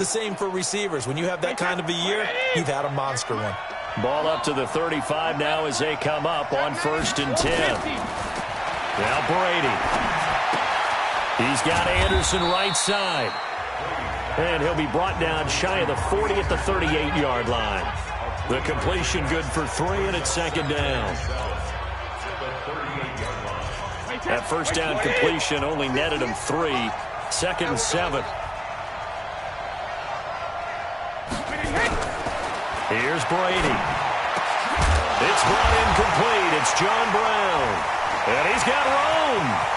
The same for receivers. When you have that kind of a year, you've had a monster one. Ball up to the 35 now as they come up on 1st and 10. Now Brady. He's got Anderson right side. And he'll be brought down shy of the 40 at the 38-yard line. The completion good for 3, and it's 2nd down. That first down completion only netted him 3. 2nd and 7. Here's Brady. It's brought incomplete. It's John Brown. And he's got Rome.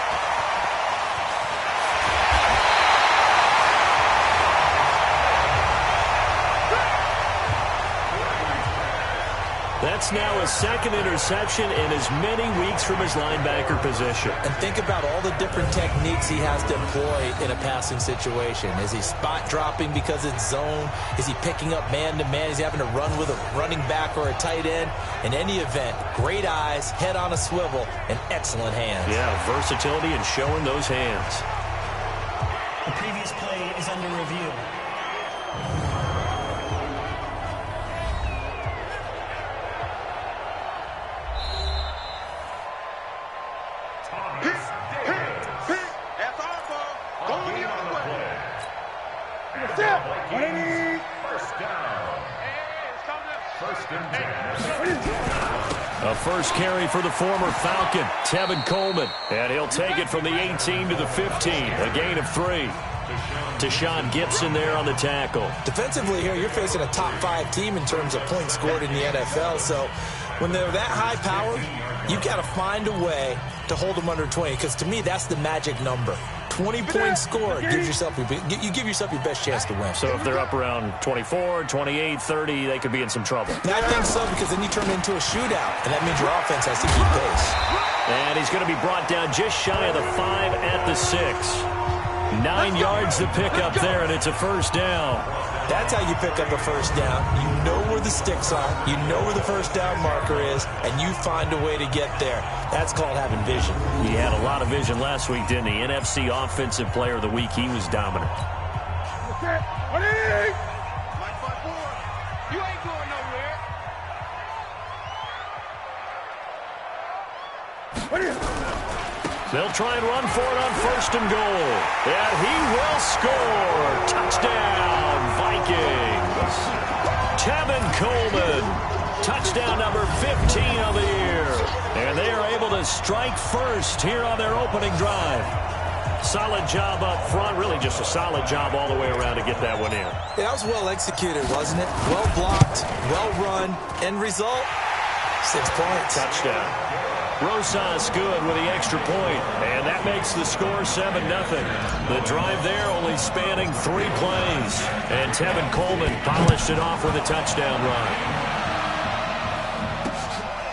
That's now his 2nd interception in as many weeks from his linebacker position. And think about all the different techniques he has to employ in a passing situation. Is he spot dropping because it's zone? Is he picking up man-to-man? Is he having to run with a running back or a tight end? In any event, great eyes, head on a swivel, and excellent hands. Yeah, versatility and showing those hands. The previous play is under review. A first carry for the former Falcon, Tevin Coleman. And he'll take it from the 18 to the 15, a gain of 3. Deshaun Gibson there on the tackle. Defensively here, you're facing a top 5 team in terms of points scored in the NFL. So when they're that high powered, you've got to find a way to hold them under 20. Because to me, that's the magic number. 20 points scored, you give yourself your best chance to win. So if they're up around 24, 28, 30, they could be in some trouble. And I think so, because then you turn it into a shootout, and that means your offense has to keep pace. And he's going to be brought down just shy of the 5 at the 6. 9 yards to pick up there, and it's a first down. That's how you pick up a first down. You know where the sticks are. You know where the first down marker is, and you find a way to get there. That's called having vision. He had a lot of vision last week, didn't he? NFC Offensive Player of the Week. He was dominant. You ain't going nowhere. They'll try and run for it on 1st and goal. And he will score. Touchdown, Vikings. Tevin Coleman. Touchdown number 15 of the year. And they are able to strike first here on their opening drive. Solid job up front. Really just a solid job all the way around to get that one in. Yeah, that was well executed, wasn't it? Well blocked, well run. End result, 6 points. Touchdown. Rosas good with the extra point, and that makes the score 7-0. The drive there only spanning 3 plays, and Tevin Coleman polished it off with a touchdown run.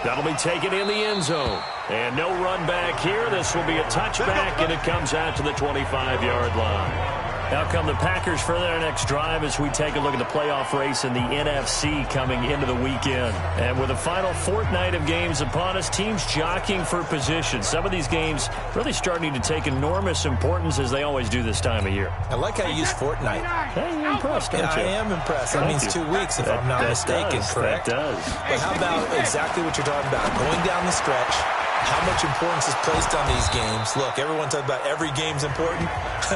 That'll be taken in the end zone, and no run back here. This will be a touchback, and it comes out to the 25-yard line. Now come the Packers for their next drive as we take a look at the playoff race in the NFC coming into the weekend. And with the final fortnight of games upon us, teams jockeying for position. Some of these games really starting to take enormous importance as they always do this time of year. I like how you use fortnight. Hey, you're impressed, don't you? I am impressed. That means 2 weeks if I'm not mistaken, correct? That does. But how about exactly what you're talking about? Going down the stretch, how much importance is placed on these games. Look, everyone talks about every game's important.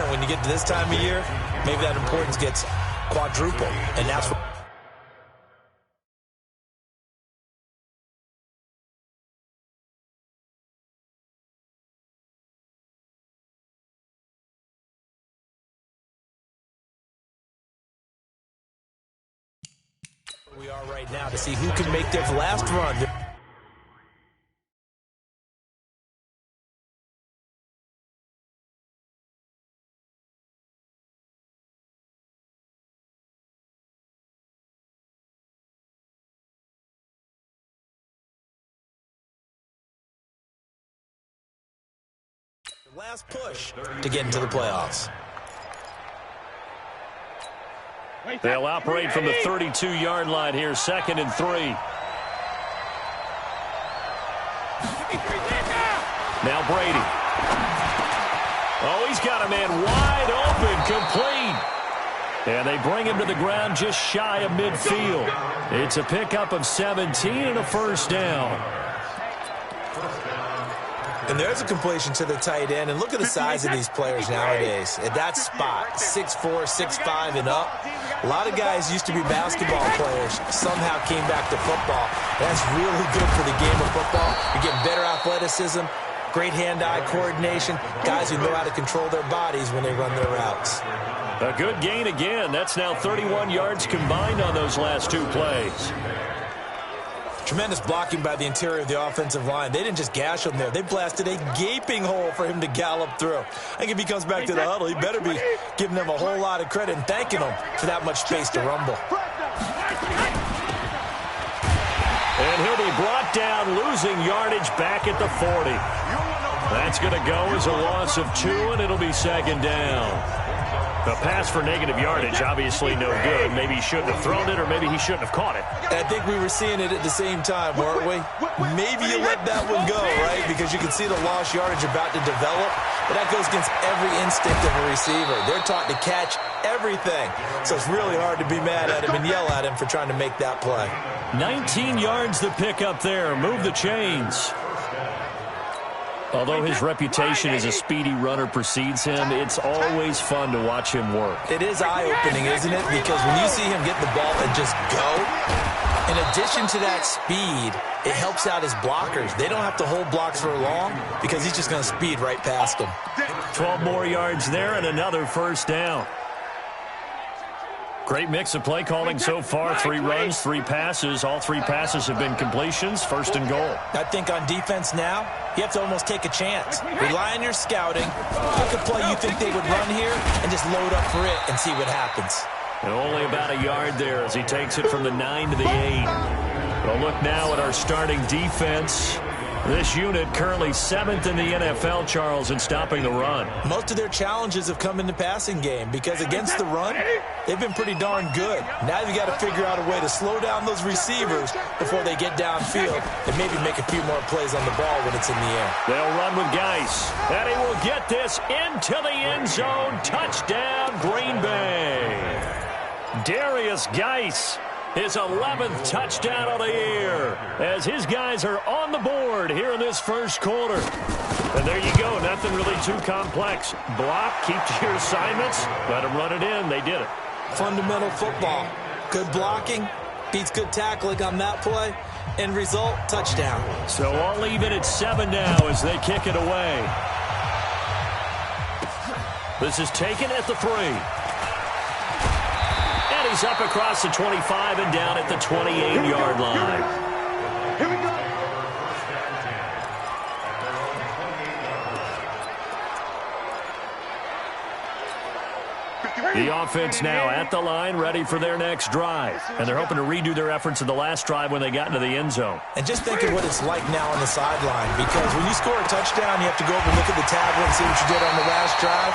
When you get to this time of year, maybe that importance gets quadrupled. And that's what we are right now to see who can make their last run. Last push to get into the playoffs. They'll operate from the 32-yard line here, 2nd and 3. Now Brady. Oh, he's got a man wide open, complete. And they bring him to the ground just shy of midfield. It's a pickup of 17 and a first down. And there's a completion to the tight end. And look at the size of these players nowadays. At that spot, 6'4", 6'5", and up. A lot of guys used to be basketball players, somehow came back to football. That's really good for the game of football. You're getting better athleticism, great hand-eye coordination, guys who know how to control their bodies when they run their routes. A good gain again. That's now 31 yards combined on those last two plays. Tremendous blocking by the interior of the offensive line. They didn't just gash him there. They blasted a gaping hole for him to gallop through. I think if he comes back to the huddle, he better be giving them a whole lot of credit and thanking them for that much space to rumble. And he'll be brought down, losing yardage back at the 40. That's going to go as a loss of 2, and it'll be second down. A pass for negative yardage, obviously no good. Maybe he shouldn't have thrown it, or maybe he shouldn't have caught it. And I think we were seeing it at the same time, weren't we? Maybe you let that one go, right? Because you can see the lost yardage about to develop. But that goes against every instinct of a receiver. They're taught to catch everything. So it's really hard to be mad at him and yell at him for trying to make that play. 19 yards to pick up there. Move the chains. Although his reputation as a speedy runner precedes him, it's always fun to watch him work. It is eye-opening, isn't it? Because when you see him get the ball and just go, in addition to that speed, it helps out his blockers. They don't have to hold blocks for long because he's just going to speed right past them. 12 more yards there and another first down. Great mix of play calling so far. 3 runs, 3 passes. All 3 passes have been completions. First and goal. I think on defense now, you have to almost take a chance. Rely on your scouting. Pick a play you think they would run here and just load up for it and see what happens. And only about a yard there as he takes it from the 9 to the 8. We'll look now at our starting defense. This unit currently 7th in the NFL, Charles, in stopping the run. Most of their challenges have come in the passing game because against the run, they've been pretty darn good. Now you've got to figure out a way to slow down those receivers before they get downfield and maybe make a few more plays on the ball when it's in the air. They'll run with Geis, and he will get this into the end zone. Touchdown, Green Bay. Darius Geis. His 11th touchdown of the year as his guys are on the board here in this first quarter. And there you go. Nothing really too complex. Block, keep to your assignments, let them run it in. They did it. Fundamental football. Good blocking, beats good tackling on that play. End result, touchdown. So all even at 7 now as they kick it away. This is taken at the 3. He's up across the 25 and down at the 28-yard line. Here we go. The offense now at the line, ready for their next drive. And they're hoping to redo their efforts in the last drive when they got into the end zone. And just think of what it's like now on the sideline, because when you score a touchdown, you have to go over and look at the tablet and see what you did on the last drive.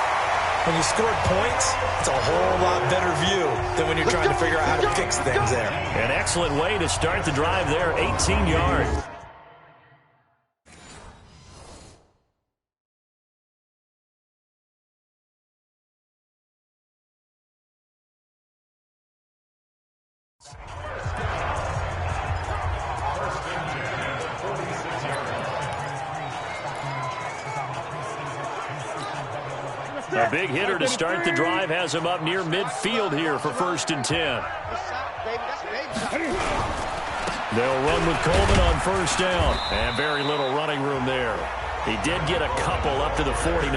When you scored points, it's a whole lot better view than when you're trying to figure out how to fix things there. An excellent way to start the drive there, 18 yards. A big hitter to start the drive has him up near midfield here for 1st and 10. They'll run with Coleman on 1st down. And very little running room there. He did get a couple up to the 49.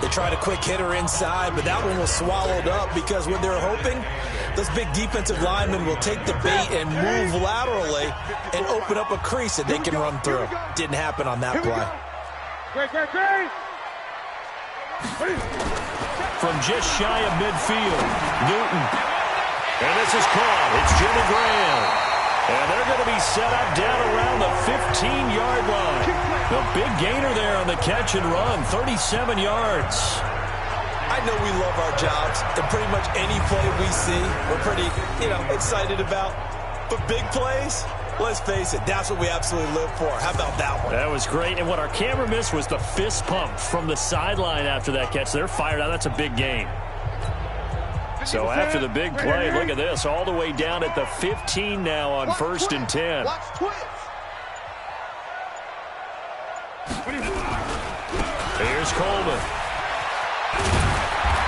They tried a quick hitter inside, but that one was swallowed up because what they're hoping, those big defensive linemen will take the bait and move laterally and open up a crease that they can run through. Didn't happen on that play. From just shy of midfield, Newton. And this is caught. It's Jimmy Graham. And they're going to be set up down around the 15-yard line. The big gainer there on the catch and run, 37 yards. I know we love our jobs, and pretty much any play we see, we're pretty, excited about. But big plays, let's face it, that's what we absolutely live for. How about that one? That was great. And what our camera missed was the fist pump from the sideline after that catch. They're fired out. That's a big gain. So after the big play, look at this, all the way down at the 15 now on 1st and 10. Here's Coleman.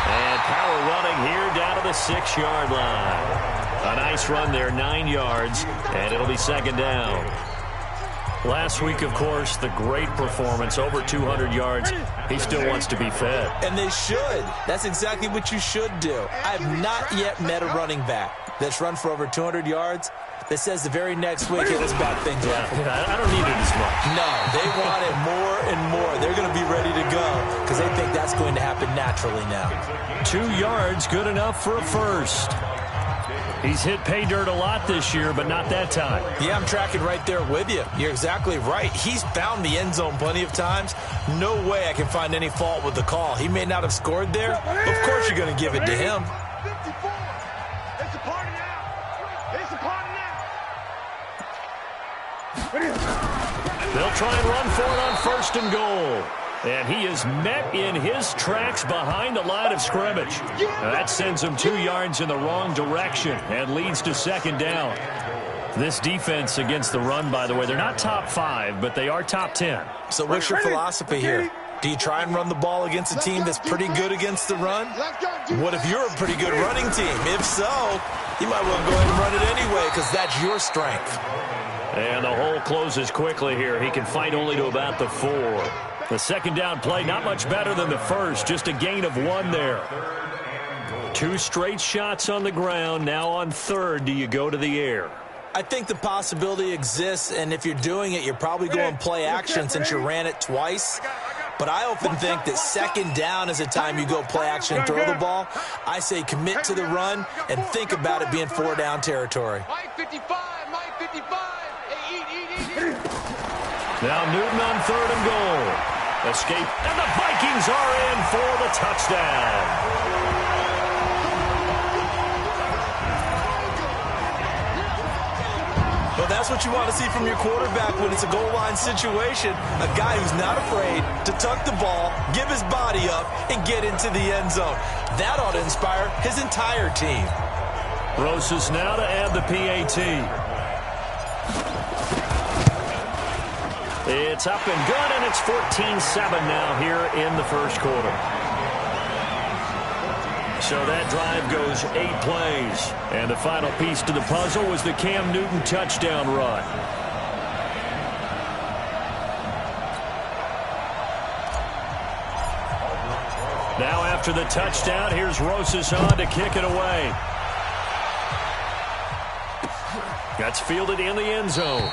And power running here down to the 6-yard line. A nice run there, 9 yards, and it'll be 2nd down. Last week, of course, the great performance, over 200 yards. He still wants to be fed. And they should. That's exactly what you should do. I've not yet met a running back that's run for over 200 yards that says the very next week, hey, let's back things up. I don't need it as much. No, they want it more and more. They're going to be ready to go because they think that's going to happen naturally now. 2 yards, good enough for a first. He's hit pay dirt a lot this year, but not that time. Yeah, I'm tracking right there with you. You're exactly right. He's found the end zone plenty of times. No way I can find any fault with the call. He may not have scored there. Of course you're going to give it to him. 54. It's a party now. It's a party now. They'll try and run for it on 1st and goal. And he is met in his tracks behind the line of scrimmage. Now that sends him 2 yards in the wrong direction and leads to 2nd down. This defense against the run, by the way, they're not top 5, but they are top 10. So what's your philosophy here? Do you try and run the ball against a team that's pretty good against the run? What if you're a pretty good running team? If so, you might well go ahead and run it anyway because that's your strength. And the hole closes quickly here. He can fight only to about the 4. The 2nd down play, not much better than the first, just a gain of 1 there. 2 straight shots on the ground. Now on 3rd, do you go to the air? I think the possibility exists, and if you're doing it, you're probably going play action since you ran it twice. But I often think that 2nd down is a time you go play action and throw the ball. I say commit to the run and think about it being 4-down territory. Mike 55, Mike 55. Hey, eat. Now Newton on 3rd and goal. Escape, and the Vikings are in for the touchdown. Well, that's what you want to see from your quarterback when it's a goal line situation. A guy who's not afraid to tuck the ball, give his body up, and get into the end zone. That ought to inspire his entire team. Rosas now to add the PAT. It's up and good, and it's 14-7 now here in the 1st quarter. So that drive goes 8 plays. And the final piece to the puzzle was the Cam Newton touchdown run. Now after the touchdown, here's Rosas on to kick it away. That's fielded in the end zone.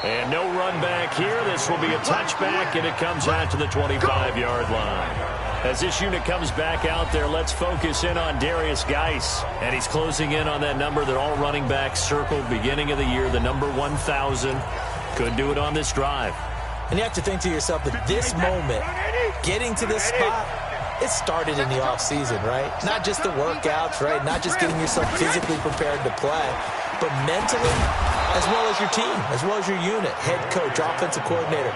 And no run back here. This will be a touchback, and it comes out to the 25-yard line. As this unit comes back out there, let's focus in on Darius Geis. And he's closing in on that number that all running backs circled beginning of the year, the number 1,000. Could do it on this drive. And you have to think to yourself that this moment, getting to this spot, it started in the offseason, right? Not just the workouts, right? Not just getting yourself physically prepared to play, but mentally, as well as your team, as well as your unit, head coach, offensive coordinator.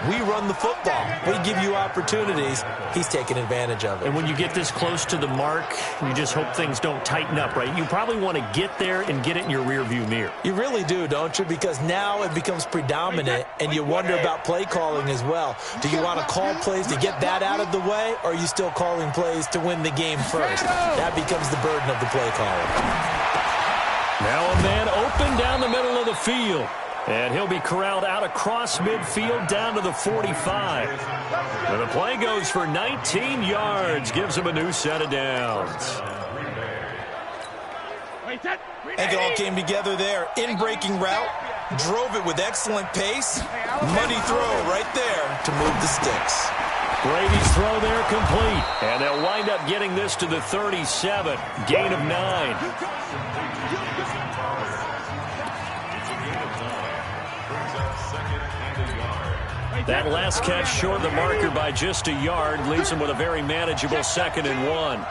We run the football. We give you opportunities. He's taking advantage of it. And when you get this close to the mark, you just hope things don't tighten up, right? You probably want to get there and get it in your rearview mirror. You really do, don't you? Because now it becomes predominant, and you wonder about play calling as well. Do you want to call plays to get that out of the way, or are you still calling plays to win the game first? That becomes the burden of the play caller. Now a man open down the middle of the field. And he'll be corralled out across midfield down to the 45. And the play goes for 19 yards. Gives him a new set of downs. And it all came together there. In-breaking route. Drove it with excellent pace. Money throw right there to move the sticks. Brady's throw there complete. And they'll wind up getting this to the 37. Gain of 9. That last catch short of the marker by just a yard leaves him with a very manageable 2nd and 1.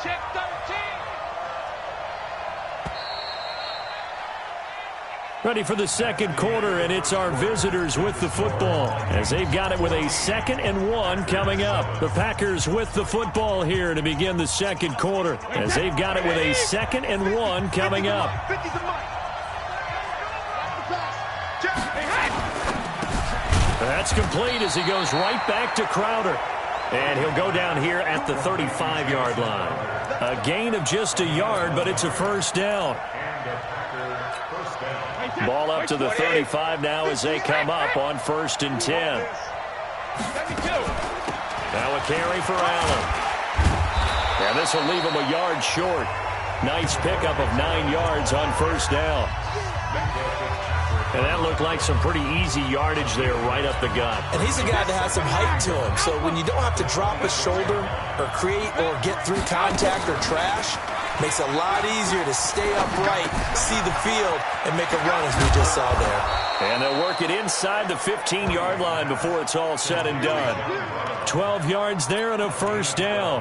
Ready for the second quarter, and it's our visitors with the football as they've got it with a 2nd and 1 coming up. The Packers with the football here to begin the second quarter as they've got it with a 2nd and 1 coming up. That's complete as he goes right back to Crowder. And he'll go down here at the 35-yard line. A gain of just a yard, but it's a first down. Ball up to the 35 now as they come up on 1st and 10. Now a carry for Allen. And this will leave him a yard short. Nice pickup of 9 yards on 1st down. And that looked like some pretty easy yardage there right up the gut. And he's a guy that has some height to him. So when you don't have to drop a shoulder or create or get through contact or trash, makes it a lot easier to stay upright, see the field, and make a run as we just saw there. And they'll work it inside the 15-yard line before it's all said and done. 12 yards there and a first down.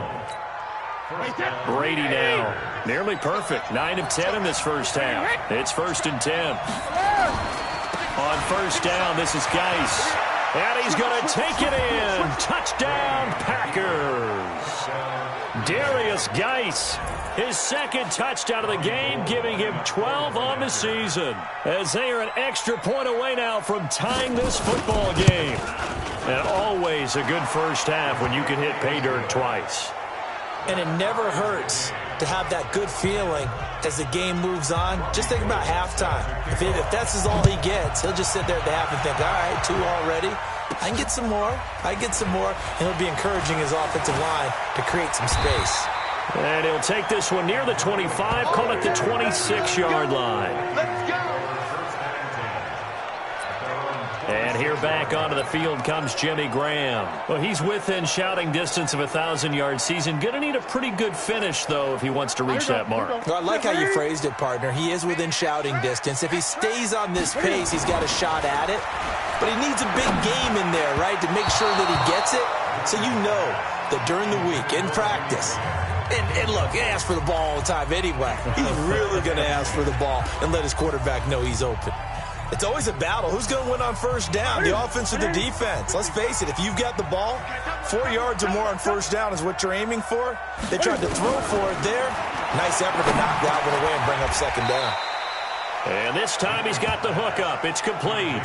Brady now. Nearly perfect. 9 of 10 in this first half. It's 1st and 10. On 1st down, this is Geis. And he's going to take it in. Touchdown, Packers. Darius Geis. His 2nd touchdown of the game, giving him 12 on the season. As they are an extra point away now from tying this football game. And always a good first half when you can hit pay dirt twice. And it never hurts to have that good feeling as the game moves on. Just think about halftime. If that's all he gets, he'll just sit there at the half and think, all right, 2 already. I can get some more. And he'll be encouraging his offensive line to create some space. And he'll take this one near the 25, call it the 26-yard line. Let's go. And here back onto the field comes Jimmy Graham. Well, he's within shouting distance of a 1,000-yard season. Going to need a pretty good finish, though, if he wants to reach that mark. Well, I like how you phrased it, partner. He is within shouting distance. If he stays on this pace, he's got a shot at it. But he needs a big game in there, right, to make sure that he gets it. So you know that during the week, in practice, and look, he asks for the ball all the time anyway. He's really going to ask for the ball and let his quarterback know he's open. It's always a battle. Who's going to win on 1st down, the offense or the defense? Let's face it, if you've got the ball, 4 yards or more on 1st down is what you're aiming for. They tried to throw for it there. Nice effort to knock that one away and bring up 2nd down. And this time he's got the hook up. It's complete.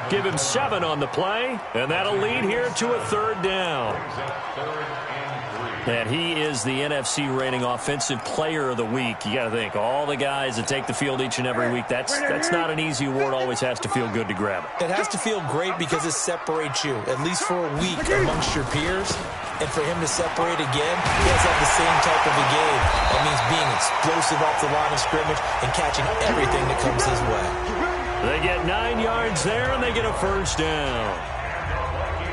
Give him 7 on the play, and that'll lead here to a 3rd down. And he is the NFC rating offensive player of the week. You got to think, all the guys that take the field each and every week, that's not an easy award. Always has to feel good to grab it. It has to feel great because it separates you, at least for a week, amongst your peers. And for him to separate again, he has to have the same type of a game. That means being explosive off the line of scrimmage and catching everything that comes his way. They get 9 yards there, and they get a first down.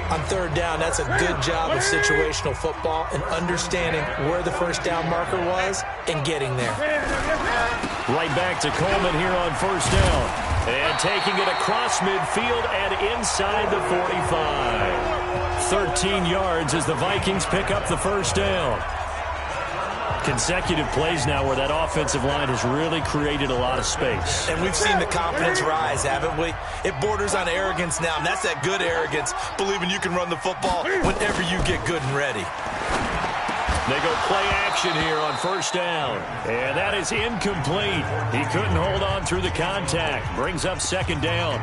On 3rd down, that's a good job of situational football and understanding where the first down marker was and getting there. Right back to Coleman here on 1st down. And taking it across midfield and inside the 45. 13 yards as the Vikings pick up the first down. Consecutive plays now where that offensive line has really created a lot of space. And we've seen the confidence rise, haven't we? It borders on arrogance now, and that's that good arrogance, believing you can run the football whenever you get good and ready. They go play action here on 1st down. And that is incomplete. He couldn't hold on through the contact. Brings up 2nd down.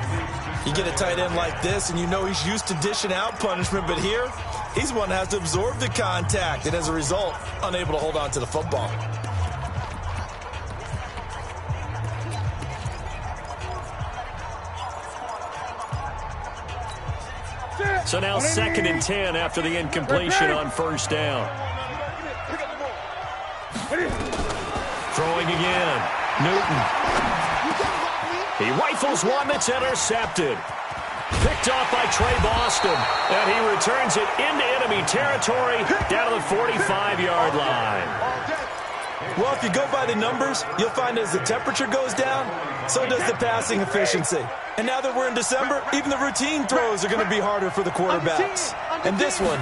You get a tight end like this, and you know he's used to dishing out punishment, but here, he's one that has to absorb the contact, and as a result, unable to hold on to the football. So now 2nd and 10 after the incompletion on 1st down. Throwing again. Newton. He rifles one that's intercepted. Picked off by Trey Boston. And he returns it into enemy territory down to the 45-yard line. Well, if you go by the numbers, you'll find as the temperature goes down, so does the passing efficiency. And now that we're in December, even the routine throws are going to be harder for the quarterbacks. And this one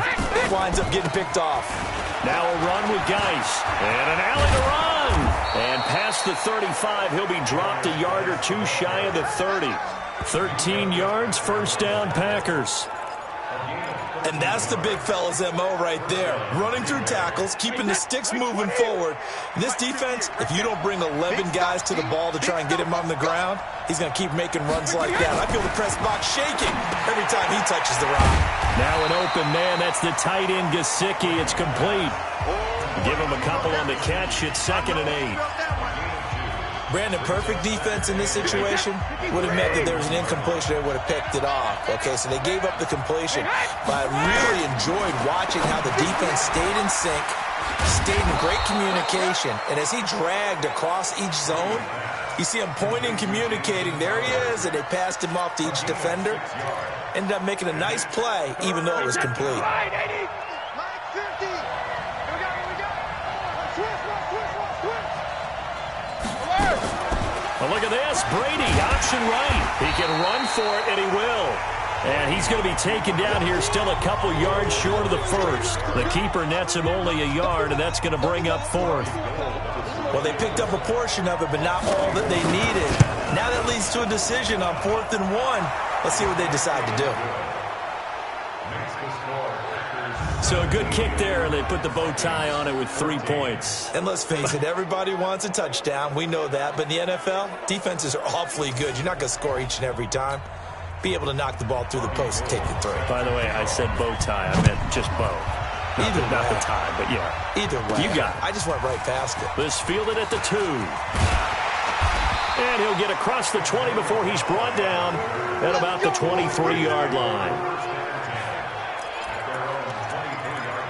winds up getting picked off. Now a run with Geis. And an alley to run. And past across the 35. He'll be dropped a yard or two shy of the 30. 13 yards, first down, Packers. And that's the big fella's MO right there. Running through tackles, keeping the sticks moving forward. This defense, if you don't bring 11 guys to the ball to try and get him on the ground, he's going to keep making runs like that. I feel the press box shaking every time he touches the rock. Now an open man. That's the tight end, Gesicki. It's complete. Give him a couple on the catch. It's 2nd and 8. Brandon, perfect defense in this situation would have meant that there was an incompletion. They would have picked it off. Okay, so they gave up the completion. But I really enjoyed watching how the defense stayed in sync, stayed in great communication. And as he dragged across each zone, you see him pointing, communicating. There he is, and they passed him off to each defender. Ended up making a nice play, even though it was complete. Well, look at this. Brady, option right. He can run for it, and he will. And he's going to be taken down here still a couple yards short of the first. The keeper nets him only a yard, and that's going to bring up 4th. Well, they picked up a portion of it, but not all that they needed. Now that leads to a decision on 4th and 1. Let's see what they decide to do. So a good kick there, and they put the bow tie on it with 3 points. And let's face it, everybody wants a touchdown. We know that. But in the NFL, defenses are awfully good. You're not going to score each and every time. Be able to knock the ball through the post and take the throw. By the way, I said bow tie. I meant just bow. Not the tie, but yeah. Either way. You got it. I just went right past it. This fielded at the 2. And he'll get across the 20 before he's brought down at about the 23-yard line.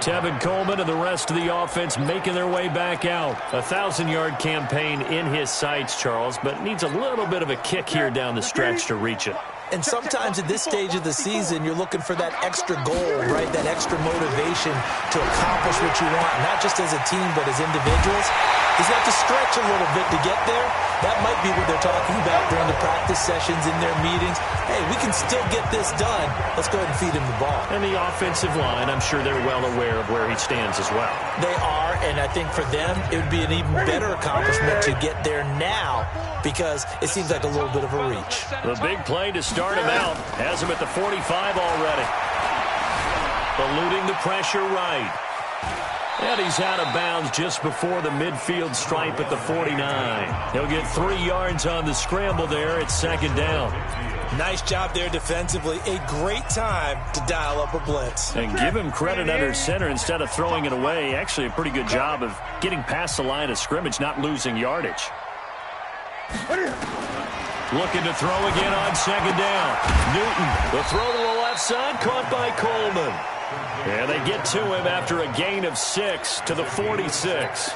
Tevin Coleman and the rest of the offense making their way back out. A 1,000-yard campaign in his sights, Charles, but needs a little bit of a kick here down the stretch to reach it. And sometimes at this stage of the season, you're looking for that extra goal, right? That extra motivation to accomplish what you want, not just as a team, but as individuals. He's got to stretch a little bit to get there. That might be what they're talking about during the practice sessions in their meetings. Hey, we can still get this done. Let's go ahead and feed him the ball. And the offensive line, I'm sure they're well aware of where he stands as well. They are, and I think for them, it would be an even better accomplishment to get there now because it seems like a little bit of a reach. The big play to start him out. Has him at the 45 already. Eluding the pressure right. And he's out of bounds just before the midfield stripe at the 49. He'll get 3 yards on the scramble there. It's 2nd down. Nice job there defensively. A great time to dial up a blitz. And give him credit under center instead of throwing it away. Actually a pretty good job of getting past the line of scrimmage, not losing yardage. Looking to throw again on 2nd down. Newton, the throw to the left side, caught by Coleman. And they get to him after a gain of 6 to the 46.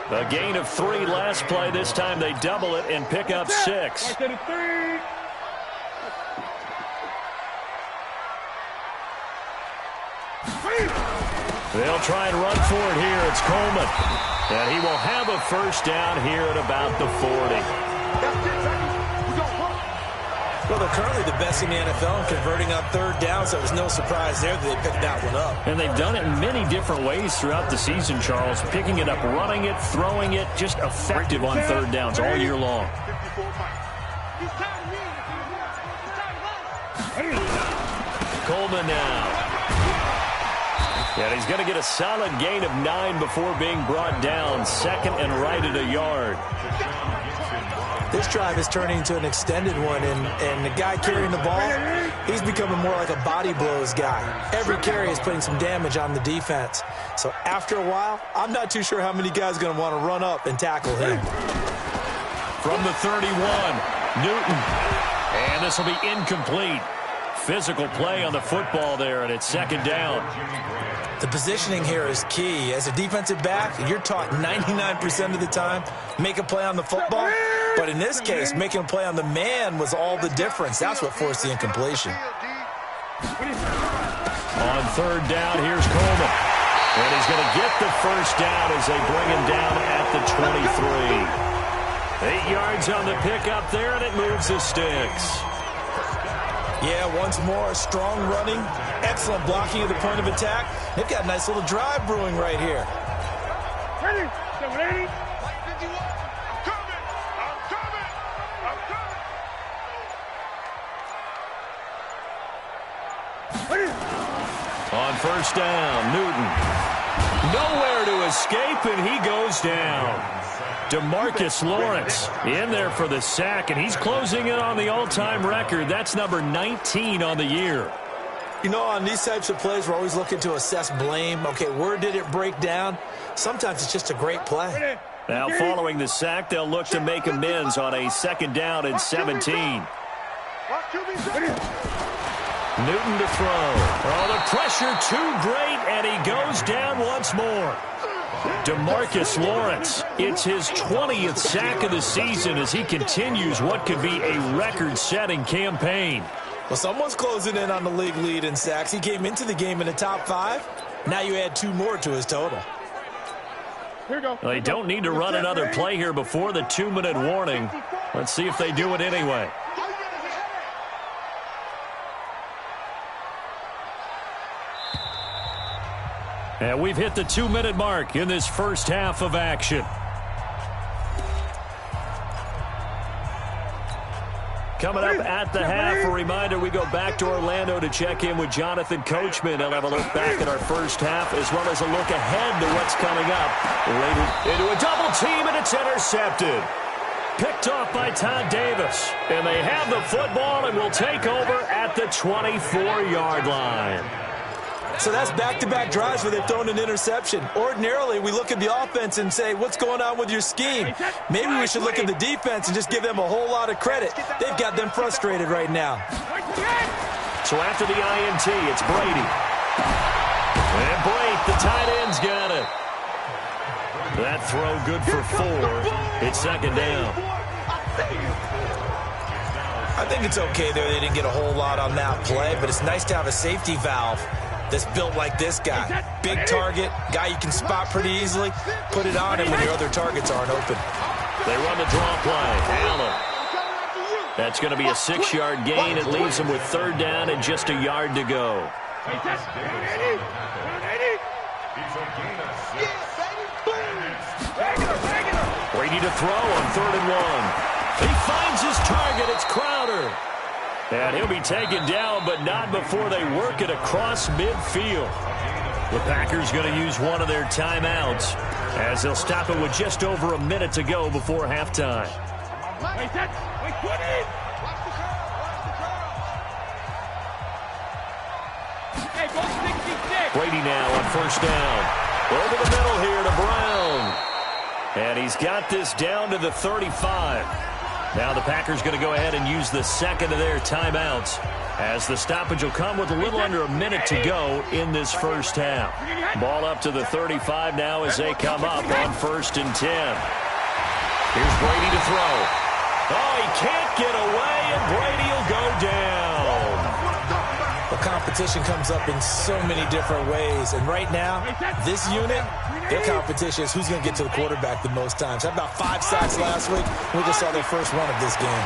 A gain of 3 last play. This time they double it and pick up 6. They'll try and run for it here. It's Coleman. And he will have a first down here at about the 40. Well, they're currently the best in the NFL in converting on 3rd down, so there's no surprise there that they picked that one up. And they've done it in many different ways throughout the season, Charles. Picking it up, running it, throwing it, just effective on 3rd downs all year long. Coleman now. And he's going to get a solid gain of 9 before being brought down. 2nd and right at a yard. This drive is turning into an extended one, and the guy carrying the ball, he's becoming more like a body blows guy. Every carry is putting some damage on the defense. So after a while, I'm not too sure how many guys are going to want to run up and tackle him. From the 31, Newton. And this will be incomplete. Physical play on the football there, and it's 2nd down. The positioning here is key. As a defensive back, you're taught 99% of the time, make a play on the football. But in this case, making a play on the man was all the difference. That's what forced the incompletion. On 3rd down, here's Coleman. And he's going to get the first down as they bring him down at the 23. 8 yards on the pickup there, and it moves the sticks. Yeah, once more, strong running, excellent blocking at the point of attack. They've got a nice little drive brewing right here. first down. Newton. Nowhere to escape, and he goes down. DeMarcus Lawrence in there for the sack, and he's closing in on the all-time record. That's number 19 on the year. You know, on these types of plays, we're always looking to assess blame. Okay, where did it break down? Sometimes it's just a great play. Now, following the sack, they'll look to make amends on a 2nd down and 17. Newton to throw. Oh, the pressure too great, and he goes down once more. DeMarcus Lawrence, it's his 20th sack of the season as he continues what could be a record-setting campaign. Well, someone's closing in on the league lead in sacks. He came into the game in the top 5. Now you add 2 more to his total. Well, they don't need to run another play here before the 2-minute warning. Let's see if they do it anyway. And we've hit the 2-minute mark in this first half of action. Coming up at the half, a reminder, we go back to Orlando to check in with Jonathan Coachman. He'll have a look back at our first half as well as a look ahead to what's coming up. Later into a double team, and it's intercepted. Picked off by Todd Davis. And they have the football and will take over at the 24-yard line. So that's back-to-back drives where they've thrown an interception. Ordinarily, we look at the offense and say, what's going on with your scheme? Maybe we should look at the defense and just give them a whole lot of credit. They've got them frustrated right now. So after the INT, it's Brady. And Blake, the tight end's got it. That throw good for 4. It's 2nd down. I think it's okay there. They didn't get a whole lot on that play, but it's nice to have a safety valve that's built like this guy. Big target, guy you can spot pretty easily. Put it on him when your other targets aren't open. They run the draw play. Allen. That's going to be a 6-yard gain. It leaves them with 3rd down and just a yard to go. Brady to throw on 3rd and 1. He finds his target. It's Crowder. And he'll be taken down, but not before they work it across midfield. The Packers going to use one of their timeouts as they'll stop it with just over a minute to go before halftime. Brady now on 1st down. Over the middle here to Brown. And he's got this down to the 35. Now the Packers going to go ahead and use the 2nd of their timeouts as the stoppage will come with a little under a minute to go in this first half. Ball up to the 35 now as they come up on 1st and 10. Here's Brady to throw. Oh, he can't get away, and Brady will go down. The competition comes up in so many different ways, and right now, this unit, their competition is who's going to get to the quarterback the most times. Had about 5 sacks last week. We just saw their first run of this game.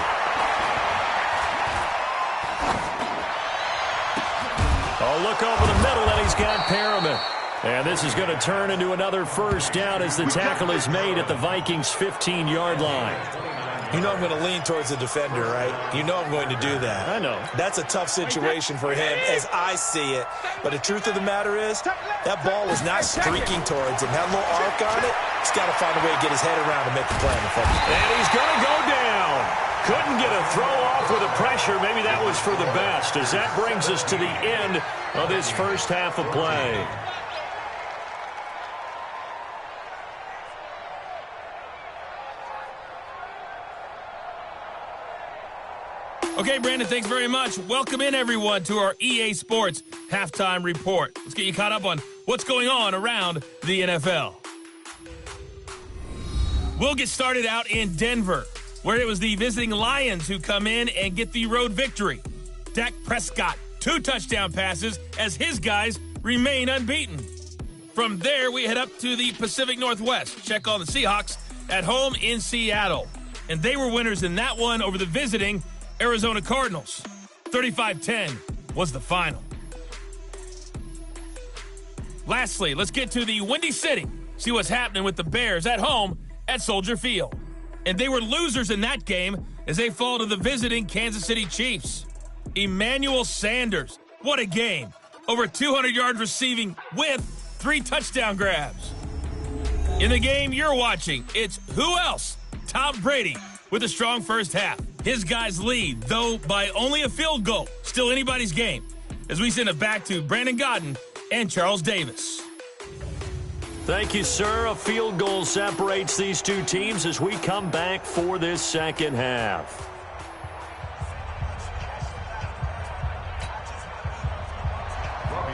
Oh, look over the middle, and he's got Perriman. And this is going to turn into another 1st down as the tackle is made at the Vikings' 15-yard line. You know I'm going to lean towards the defender, right? You know I'm going to do that. I know. That's a tough situation for him as I see it. But the truth of the matter is, that ball was not streaking towards him. Had a little arc on it. He's got to find a way to get his head around and make the play on the football. And he's going to go down. Couldn't get a throw off with the pressure. Maybe that was for the best, as that brings us to the end of this first half of play. Okay, Brandon, thanks very much. Welcome in, everyone, to our EA Sports Halftime Report. Let's get you caught up on what's going on around the NFL. We'll get started out in Denver, where it was the visiting Lions who come in and get the road victory. Dak Prescott, 2 touchdown passes as his guys remain unbeaten. From there, we head up to the Pacific Northwest. Check on the Seahawks at home in Seattle. And they were winners in that one over the visiting Arizona Cardinals. 35-10 was the final. Lastly, let's get to the Windy City. See what's happening with the Bears at home at Soldier Field. And they were losers in that game as they fall to the visiting Kansas City Chiefs. Emmanuel Sanders, what a game. over 200 yards receiving with 3 touchdown grabs. In the game you're watching, it's who else? Tom Brady with a strong first half. His guys lead, though by only a field goal. Still anybody's game. As we send it back to Brandon Godden and Charles Davis. Thank you, sir. A field goal separates these two teams as we come back for this second half.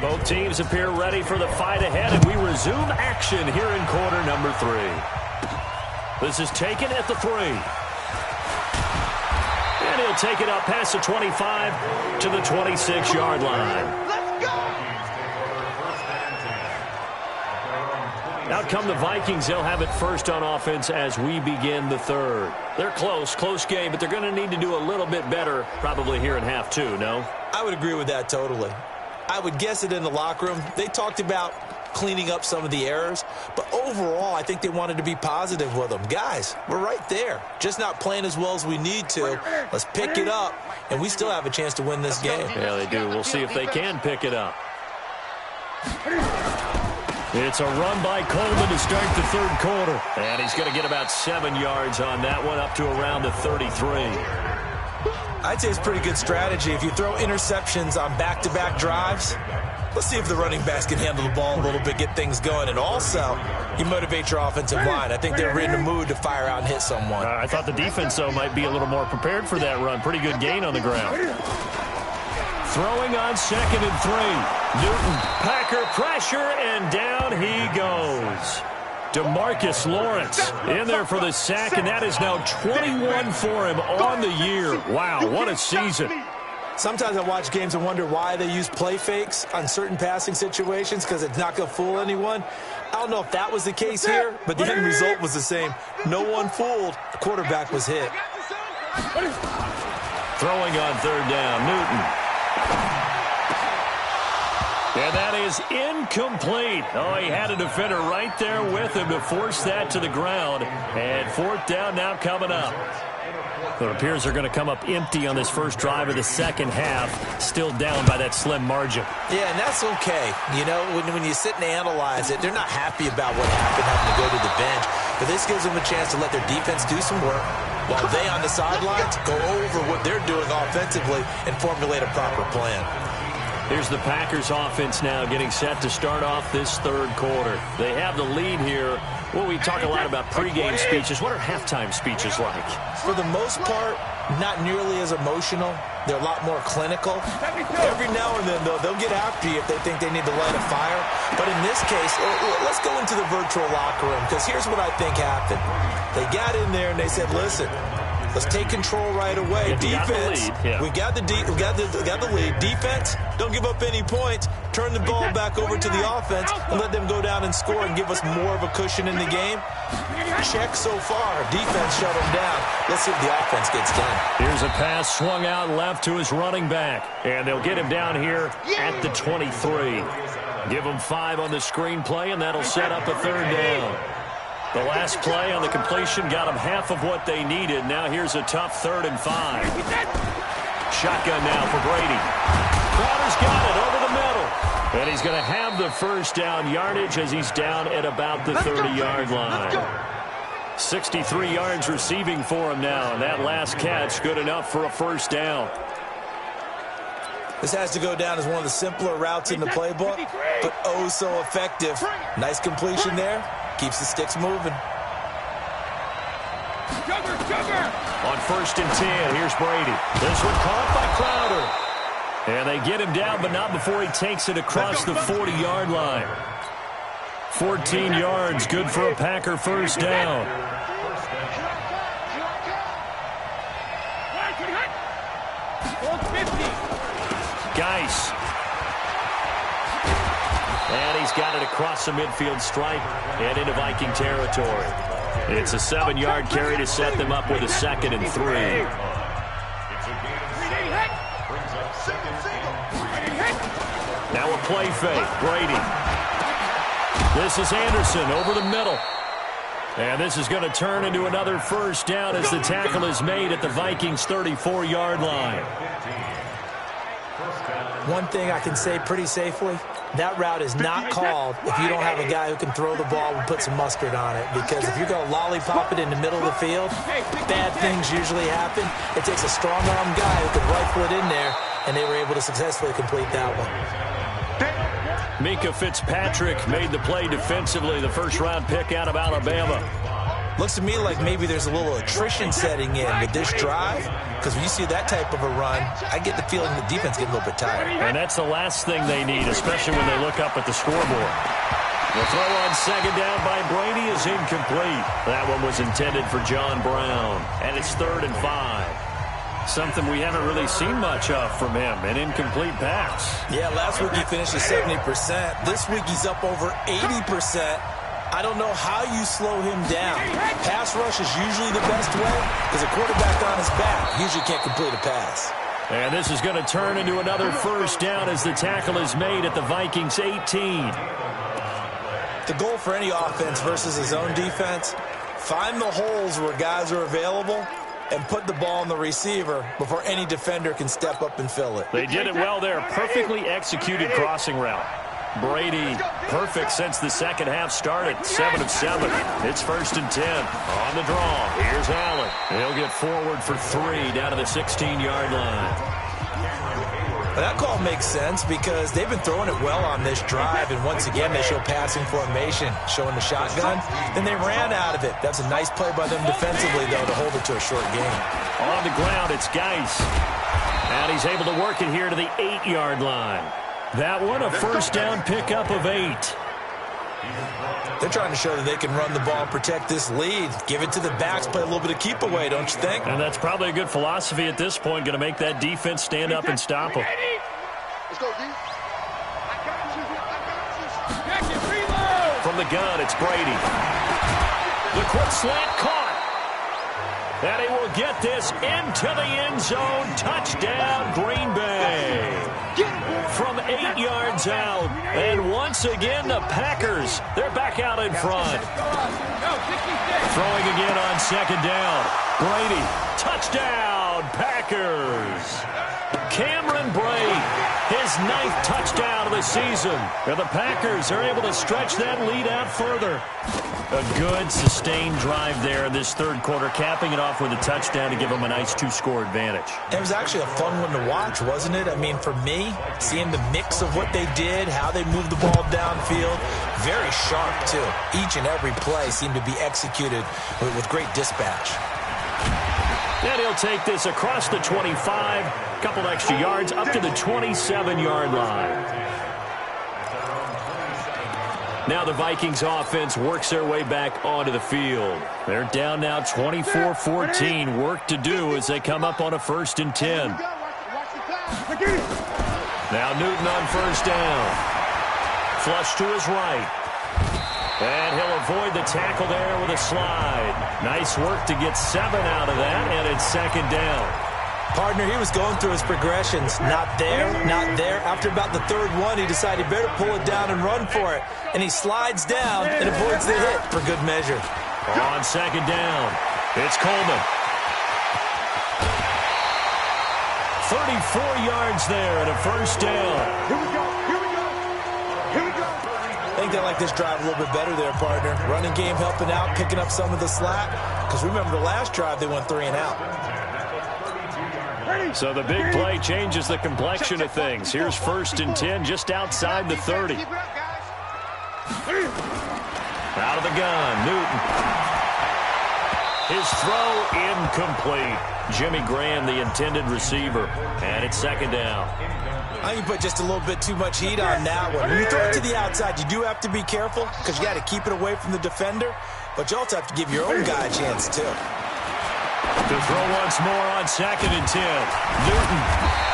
Both teams appear ready for the fight ahead, and we resume action here in quarter number 3. This is taken at the 3. And he'll take it up past the 25 to the 26-yard line. Let's go! Out come the Vikings. They'll have it first on offense as we begin the third. They're close game, but they're going to need to do a little bit better probably here in half 2, no? I would agree with that totally. I would guess it in the locker room. They talked about cleaning up some of the errors, but overall, I think they wanted to be positive with them. Guys, we're right there. Just not playing as well as we need to. Let's pick it up, and we still have a chance to win this game. Yeah, they do. We'll see if they can pick it up. It's a run by Coleman to start the third quarter. And he's going to get about 7 yards on that one, up to around the 33. I'd say it's pretty good strategy. If you throw interceptions on back-to-back drives, let's see if the running backs can handle the ball a little bit, get things going. And also, you motivate your offensive line. I think they're in the mood to fire out and hit someone. I thought the defense, though, might be a little more prepared for that run. Pretty good gain on the ground. Throwing on 2nd and 3. Newton, Packer pressure, and down he goes. DeMarcus Lawrence in there for the sack, and that is now 21 for him on the year. Wow, what a season. Sometimes I watch games and wonder why they use play fakes on certain passing situations, because it's not going to fool anyone. I don't know if that was the case here, but the end result was the same. No one fooled. The quarterback was hit. Throwing on 3rd down, Newton. And that is incomplete. Oh, he had a defender right there with him to force that to the ground. And 4th down now coming up. It appears they're going to come up empty on this first drive of the second half, still down by that slim margin. Yeah, and that's okay. You know, when you sit and analyze it, they're not happy about what happened, having to go to the bench. But this gives them a chance to let their defense do some work while they on the sidelines go over what they're doing offensively and formulate a proper plan. Here's the Packers offense now getting set to start off this third quarter. They have the lead here. Well, we talk a lot about pregame speeches. What are halftime speeches like? For the most part, not nearly as emotional. They're a lot more clinical. Every now and then, though, they'll get after you if they think they need to light a fire. But in this case, let's go into the virtual locker room, because here's what I think happened. They got in there and they said, listen, let's take control right away. Defense, we got the lead. Defense, don't give up any points. Turn the ball back over to the offense and let them go down and score and give us more of a cushion in the game. Check so far. Defense shut them down. Let's see if the offense gets done. Here's a pass swung out left to his running back. And they'll get him down here at the 23. Give him 5 on the screenplay, and that'll set up a 3rd down. The last play on the completion got them half of what they needed. Now here's a tough 3rd and 5. Shotgun now for Brady. Crowder's got it over the middle. And he's going to have the first down yardage as he's down at about the 30-yard line. 63 yards receiving for him now. And that last catch good enough for a first down. This has to go down as one of the simpler routes in the playbook, but oh so effective. Nice completion there. Keeps the sticks moving. On 1st and 10, here's Brady. This one caught by Crowder. And they get him down, but not before he takes it across the 40-yard line. 14 yards, good for a Packer first down. Geis. And he's got it across the midfield stripe and into Viking territory. It's a 7-yard carry to set them up with a 2nd and 3. Now a play fake. Brady. This is Anderson over the middle. And this is going to turn into another first down as the tackle is made at the Vikings' 34-yard line. One thing I can say pretty safely, that route is not called if you don't have a guy who can throw the ball and put some mustard on it. Because if you're going to lollipop it in the middle of the field, bad things usually happen. It takes a strong-arm guy who can rifle it in there, and they were able to successfully complete that one. Mika Fitzpatrick made the play defensively, the first-round pick out of Alabama. Looks to me like maybe there's a little attrition setting in with this drive, because when you see that type of a run, I get the feeling the defense gets a little bit tired. And that's the last thing they need, especially when they look up at the scoreboard. The throw on second down by Brady is incomplete. That one was intended for John Brown, and it's 3rd and 5. Something we haven't really seen much of from him, an incomplete pass. Yeah, last week he finished at 70%. This week he's up over 80%. I don't know how you slow him down. Pass rush is usually the best way because a quarterback on his back usually can't complete a pass. And this is going to turn into another first down as the tackle is made at the Vikings 18. The goal for any offense versus his own defense, find the holes where guys are available and put the ball on the receiver before any defender can step up and fill it. They did it well there. Perfectly executed crossing route. Brady, perfect since the second half started. 7 of 7. It's 1st and 10. On the draw, here's Allen. He'll get forward for 3 down to the 16-yard line. Well, that call makes sense because they've been throwing it well on this drive, and once again they show passing formation, showing the shotgun. Then they ran out of it. That's a nice play by them defensively, though, to hold it to a short game. On the ground, it's Geis. And he's able to work it here to the 8-yard line. That one, a first down pickup of 8. They're trying to show that they can run the ball and protect this lead. Give it to the backs, play a little bit of keep away, don't you think? And that's probably a good philosophy at this point, going to make that defense stand up and stop them. Let's go, D. From the gun, it's Brady. The quick slant caught. And he will get this into the end zone. Touchdown, Green Bay. From 8 yards out. And once again, the Packers, they're back out in front. Throwing again on second down. Brady, touchdown, Packers. Cameron Brate, his 9th touchdown of the season. And the Packers are able to stretch that lead out further. A good, sustained drive there in this third quarter, capping it off with a touchdown to give them a nice 2-score advantage. It was actually a fun one to watch, wasn't it? I mean, for me, seeing the mix of what they did, how they moved the ball downfield, very sharp, too. Each and every play seemed to be executed with great dispatch. And he'll take this across the 25, a couple extra yards, up to the 27-yard line. Now the Vikings offense works their way back onto the field. They're down now 24-14. Work to do as they come up on a 1st and 10. Now Newton on first down. Flush to his right. And he'll avoid the tackle there with a slide. Nice work to get 7 out of that, and it's 2nd down. Partner, he was going through his progressions. Not there, not there. After about the 3rd one, he decided he better pull it down and run for it. And he slides down and avoids the hit for good measure. On 2nd down, it's Coleman. 34 yards there and a 1st down. Here we go. Here we go. Here we go. I think they like this drive a little bit better there, partner. Running game helping out, picking up some of the slack. Because remember, the last drive, they went 3 and out. So the big play changes the complexion of things. Here's 1st and 10 just outside the 30. Out of the gun, Newton. His throw incomplete. Jimmy Graham, the intended receiver. And it's 2nd down. I think you put just a little bit too much heat on that one. When you throw it to the outside, you do have to be careful because you got to keep it away from the defender. But you also have to give your own guy a chance, too. To throw once more on 2nd and 10. Newton.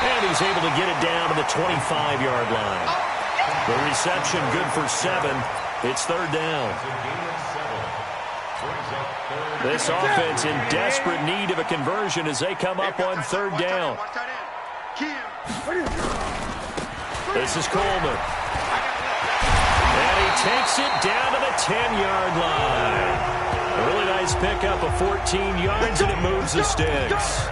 And he's able to get it down to the 25-yard line. The reception good for 7. It's 3rd down. This offense in desperate need of a conversion as they come up on 3rd down. This is Coleman. And he takes it down to the 10-yard line. A really nice pickup of 14 yards, and it moves the sticks.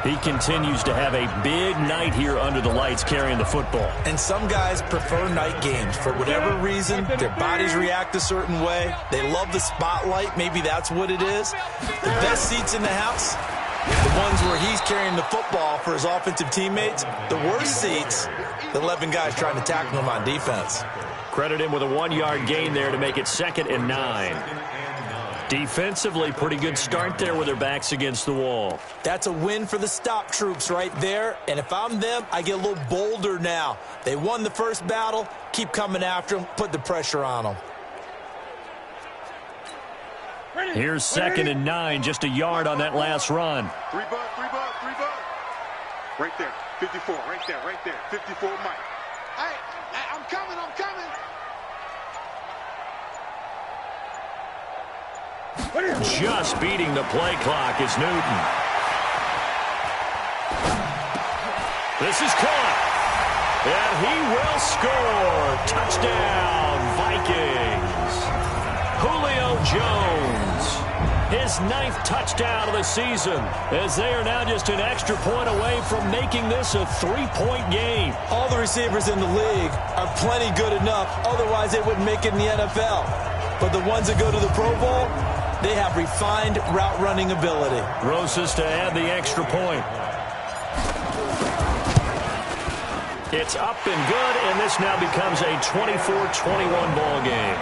He continues to have a big night here under the lights carrying the football. And some guys prefer night games. For whatever reason, their bodies react a certain way. They love the spotlight. Maybe that's what it is. The best seats in the house, the ones where he's carrying the football for his offensive teammates. The worst seats, the 11 guys trying to tackle him on defense. Credit him with a 1-yard gain there to make it 2nd and 9. Defensively, pretty good start there with their backs against the wall. That's a win for the stop troops right there. And if I'm them, I get a little bolder now. They won the first battle. Keep coming after them. Put the pressure on them. Here's 2nd and 9, just a yard on that last run. 3 bud. Right there, 54, right there, 54 Mike. Hey, I'm coming. Just beating the play clock is Newton. This is caught. And he will score. Touchdown, Vikings. Julio Jones. His 9th touchdown of the season, as they are now just an extra point away from making this a 3-point game. All the receivers in the league are plenty good enough. Otherwise, they wouldn't make it in the NFL. But the ones that go to the Pro Bowl, they have refined route running ability. Rosas to add the extra point. It's up and good, and this now becomes a 24-21 ball game.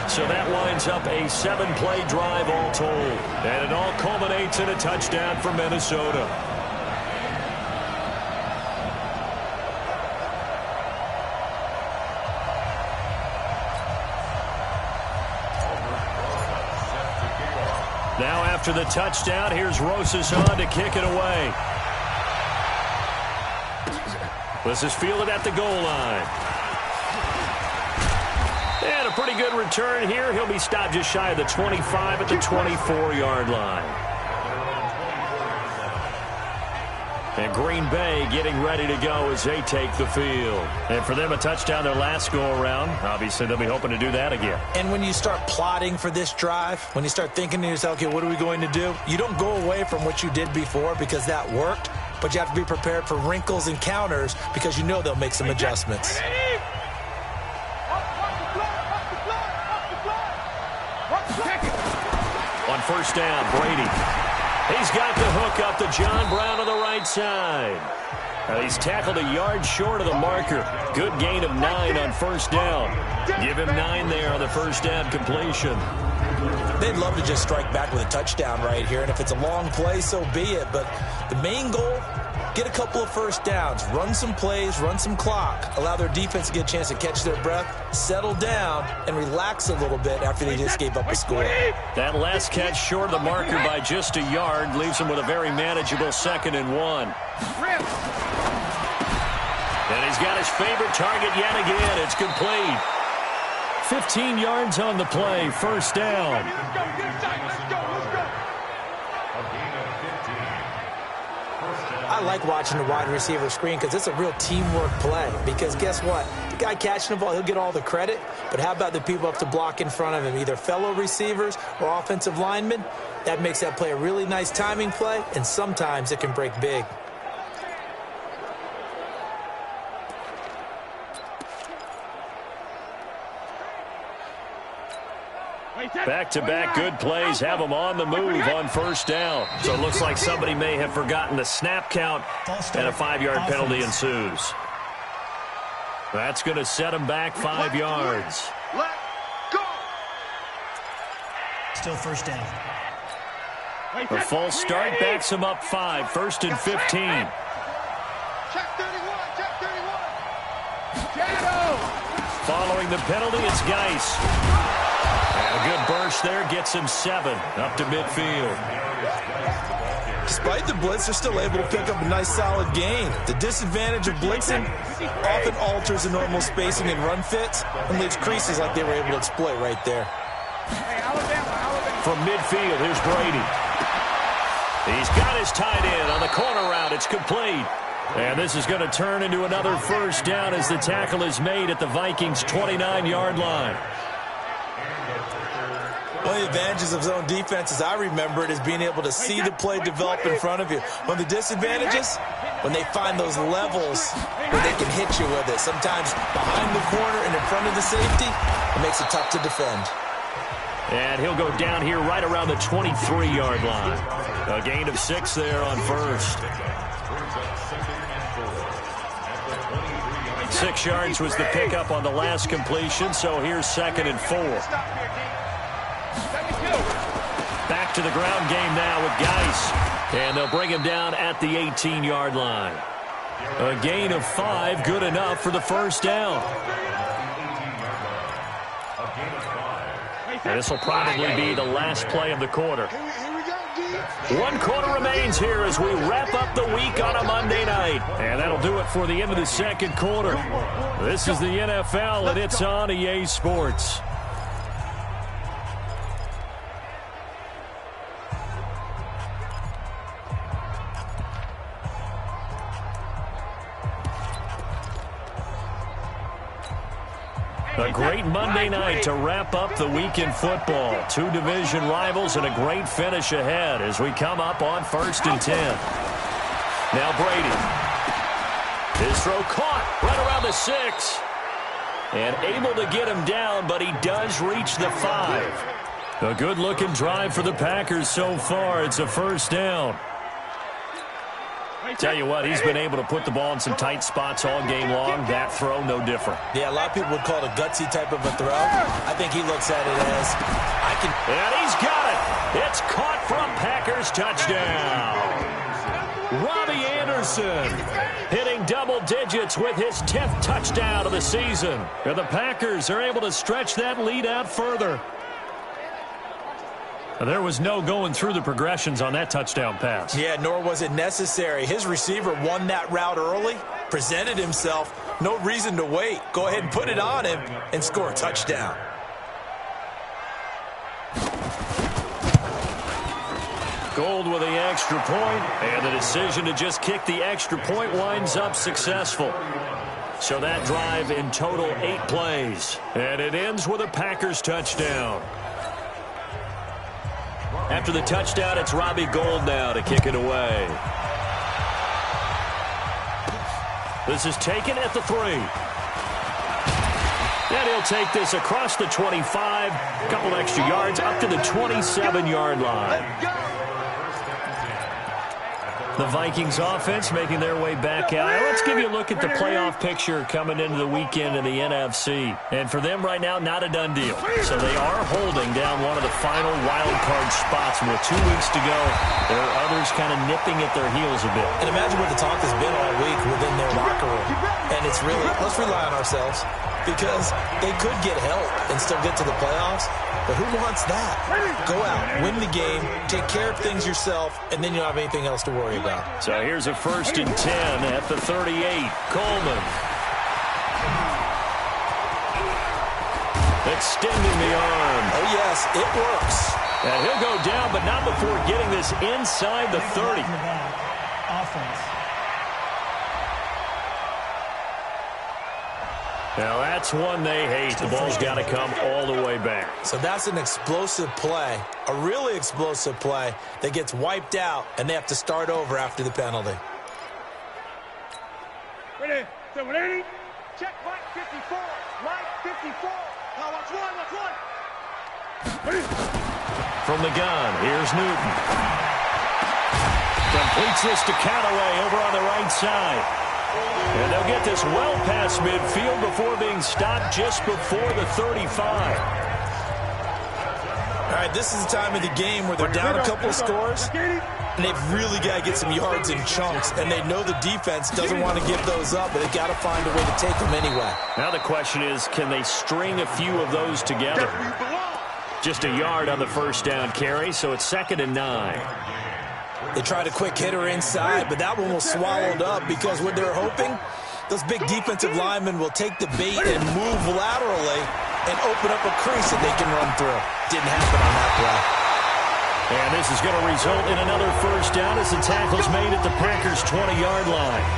So that winds up a 7-play drive all told. And it all culminates in a touchdown for Minnesota. Now after the touchdown, here's Rosas on to kick it away. This is fielded at the goal line. And a pretty good return here. He'll be stopped just shy of the 25 at the 24-yard line. And Green Bay getting ready to go as they take the field. And for them, a touchdown their last go-around. Obviously, they'll be hoping to do that again. And when you start plotting for this drive, when you start thinking to yourself, okay, what are we going to do? You don't go away from what you did before because that worked, but you have to be prepared for wrinkles and counters because you know they'll make some adjustments. On first down, Brady. He's got the hook up to John Brown on the right side. He's tackled a yard short of the marker. Good gain of 9 on first down. Give him 9 there on the first down completion. They'd love to just strike back with a touchdown right here, and if it's a long play, so be it. But the main goal, get a couple of first downs, run some plays, run some clock, allow their defense to get a chance to catch their breath, settle down, and relax a little bit after they just gave up a score. That last catch short of the marker by just a yard leaves him with a very manageable 2nd and 1. And he's got his favorite target yet again. It's complete. 15 yards on the play, first down. I like watching the wide receiver screen because it's a real teamwork play. Because guess what? The guy catching the ball, he'll get all the credit. But how about the people up to block in front of him, either fellow receivers or offensive linemen? That makes that play a really nice timing play, and sometimes it can break big. Back-to-back good plays have them on the move on first down. So it looks like somebody may have forgotten the snap count, and a 5-yard penalty ensues. That's going to set them back 5 yards. Let go. Still first down. A false start backs them up 5, 1st and 15. Check 31, check 31. Following the penalty, it's Geis. And a good burst there gets him 7 up to midfield. Despite the blitz, they're still able to pick up a nice solid gain. The disadvantage of blitzing often alters the normal spacing and run fits and leaves creases like they were able to exploit right there. From midfield, here's Brady. He's got his tight end on the corner route. It's complete. And this is going to turn into another first down as the tackle is made at the Vikings' 29-yard line. One of the advantages of zone defense, as I remember it, is being able to see the play develop in front of you. One of the disadvantages, when they find those levels where they can hit you with it. Sometimes behind the corner and in front of the safety, it makes it tough to defend. And he'll go down here right around the 23-yard line. A gain of 6 there on first. 6 yards was the pickup on the last completion, so here's 2nd and 4. Back to the ground game now with Geis. And they'll bring him down at the 18-yard line. A gain of 5, good enough for the first down. And this will probably be the last play of the quarter. 1 quarter remains here as we wrap up the week on a Monday night. And that'll do it for the end of the second quarter. This is the NFL, and it's on EA Sports. A great Monday night to wrap up the week in football. 2 division rivals and a great finish ahead as we come up on 1st and 10. Now Brady. His throw caught right around the 6. And able to get him down, but he does reach the 5. A good-looking drive for the Packers so far. It's a first down. Tell you what, he's been able to put the ball in some tight spots all game long. That throw, no different. Yeah, a lot of people would call it a gutsy type of a throw. I think he looks at it as, I can... And he's got it. It's caught from Packers touchdown. Robbie Anderson hitting double digits with his 10th touchdown of the season. And the Packers are able to stretch that lead out further. There was no going through the progressions on that touchdown pass. Yeah, nor was it necessary. His receiver won that route early, presented himself. No reason to wait. Go ahead and put it on him and score a touchdown. Gold with the extra point, and the decision to just kick the extra point winds up successful. So that drive in total 8 plays, and it ends with a Packers touchdown. After the touchdown, it's Robbie Gould now to kick it away. This is taken at the 3. And he'll take this across the 25, a couple extra yards up to the 27-yard line. The Vikings offense making their way back out. Let's give you a look at the playoff picture coming into the weekend in the NFC. And for them right now, not a done deal. So they are holding down one of the final wild card spots. And with 2 weeks to go, there are others kind of nipping at their heels a bit. And imagine what the talk has been all week within their locker room. And it's really, let's rely on ourselves, because they could get help and still get to the playoffs. But who wants that? Go out, win the game, take care of things yourself, and then you don't have anything else to worry about. So here's a 1st and 10 at the 38. Coleman. Extending the arm. Oh, yes, it works. And he'll go down, but not before getting this inside the 30. Offense. Now that's one they hate. The ball's got to come all the way back. So that's an explosive play, a really explosive play that gets wiped out, and they have to start over after the penalty. Ready? So ready? Check Mike 54. Mike 54. Now watch one. Ready? From the gun, here's Newton. Completes this to Callaway over on the right side. And they'll get this well past midfield before being stopped just before the 35. All right, this is the time of the game where they're down a couple of scores, and they've really got to get some yards in chunks, and they know the defense doesn't want to give those up, but they've got to find a way to take them anyway. Now the question is, can they string a few of those together? Just a yard on the first down carry, so it's 2nd and 9. They tried a quick hitter inside, but that one was swallowed up because what they're hoping, those big defensive linemen will take the bait and move laterally and open up a crease that they can run through. Didn't happen on that play. And this is going to result in another first down as the tackle's made at the Packers' 20-yard line.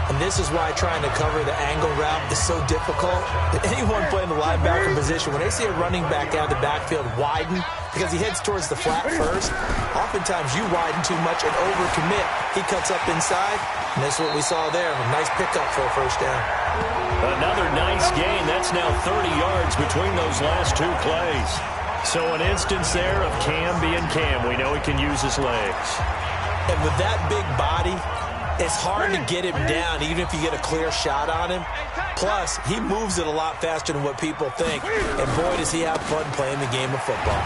And this is why trying to cover the angle route is so difficult. Anyone playing the linebacker position, when they see a running back out of the backfield widen, because he heads towards the flat first, oftentimes you widen too much and overcommit. He cuts up inside, and that's what we saw there. A nice pickup for a first down. Another nice gain. That's now 30 yards between those last two plays. So an instance there of Cam being Cam. We know he can use his legs. And with that big body, it's hard to get him down, even if you get a clear shot on him. Plus, he moves it a lot faster than what people think. And boy, does he have fun playing the game of football.